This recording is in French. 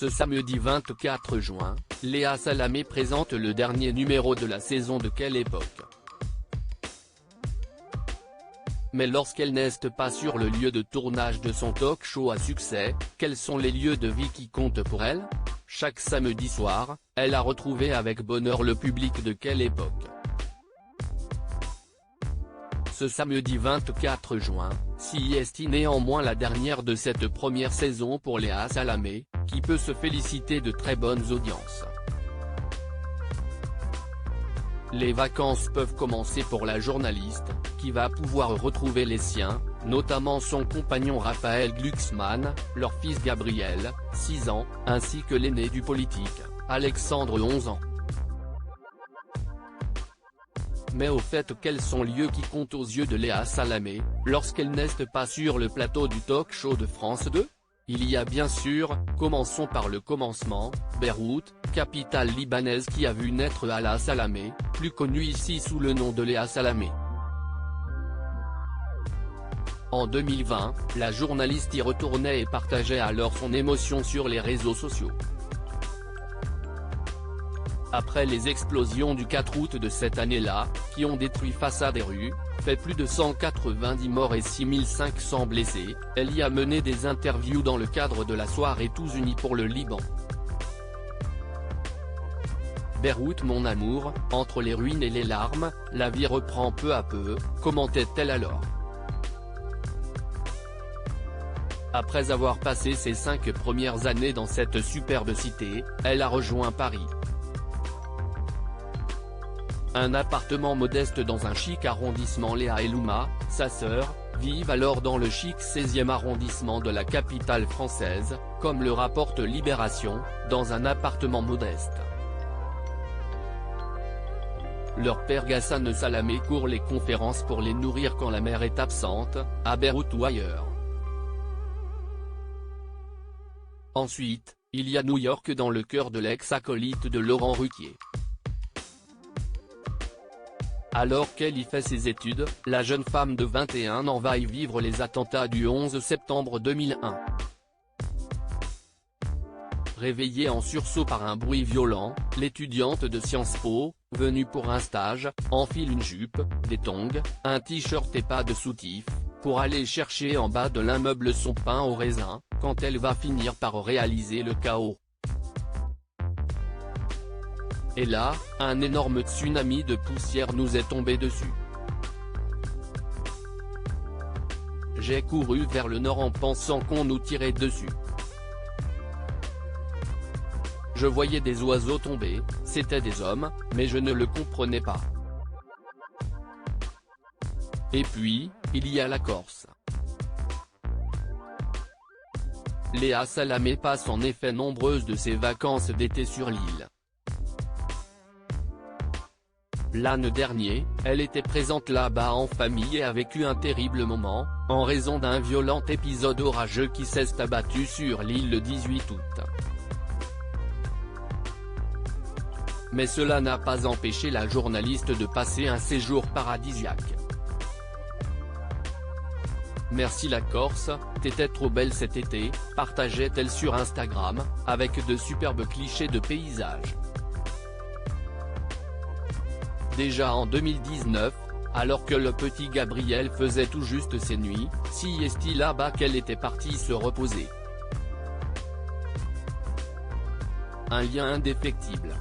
Ce samedi 24 juin, Léa Salamé présente le dernier numéro de la saison de Quelle époque. Mais lorsqu'elle n'est pas sur le lieu de tournage de son talk-show à succès, quels sont les lieux de vie qui comptent pour elle? Chaque samedi soir, elle a retrouvé avec bonheur le public de Quelle époque. Ce samedi 24 juin, si est néanmoins la dernière de cette première saison pour Léa Salamé, qui peut se féliciter de très bonnes audiences. Les vacances peuvent commencer pour la journaliste, qui va pouvoir retrouver les siens, notamment son compagnon Raphaël Glucksmann, leur fils Gabriel, 6 ans, ainsi que l'aîné du politique, Alexandre 11 ans. Mais au fait, quels sont lieux qui comptent aux yeux de Léa Salamé, lorsqu'elle n'est pas sur le plateau du talk-show de France 2? Il y a bien sûr, commençons par le commencement, Beyrouth, capitale libanaise qui a vu naître Léa Salamé, plus connue ici sous le nom de Léa Salamé. En 2020, la journaliste y retournait et partageait alors son émotion sur les réseaux sociaux. Après les explosions du 4 août de cette année-là, qui ont détruit façades et rues, fait plus de 190 morts et 6500 blessés, elle y a mené des interviews dans le cadre de la soirée Tous Unis pour le Liban. Beyrouth mon amour, entre les ruines et les larmes, la vie reprend peu à peu, commentait-elle alors. Après avoir passé ses 5 premières années dans cette superbe cité, elle a rejoint Paris. Un appartement modeste dans un chic arrondissement. Léa et Louma, sa sœur, vivent alors dans le chic 16e arrondissement de la capitale française, comme le rapporte Libération, dans un appartement modeste. Leur père Ghassan Salamé court les conférences pour les nourrir quand la mère est absente, à Beyrouth ou ailleurs. Ensuite, il y a New York dans le cœur de l'ex-acolyte de Laurent Ruquier. Alors qu'elle y fait ses études, la jeune femme de 21 ans va y vivre les attentats du 11 septembre 2001. Réveillée en sursaut par un bruit violent, l'étudiante de Sciences Po, venue pour un stage, enfile une jupe, des tongs, un t-shirt et pas de soutif, pour aller chercher en bas de l'immeuble son pain au raisin, quand elle va finir par réaliser le chaos. Et là, un énorme tsunami de poussière nous est tombé dessus. J'ai couru vers le nord en pensant qu'on nous tirait dessus. Je voyais des oiseaux tomber, c'étaient des hommes, mais je ne le comprenais pas. Et puis, il y a la Corse. Léa Salamé passe en effet nombreuses de ses vacances d'été sur l'île. L'année dernière, elle était présente là-bas en famille et a vécu un terrible moment, en raison d'un violent épisode orageux qui s'est abattu sur l'île le 18 août. Mais cela n'a pas empêché la journaliste de passer un séjour paradisiaque. Merci la Corse, t'étais trop belle cet été, partageait-elle sur Instagram, avec de superbes clichés de paysages. Déjà en 2019, alors que le petit Gabriel faisait tout juste ses nuits, si est là-bas qu'elle était partie se reposer. Un lien indéfectible.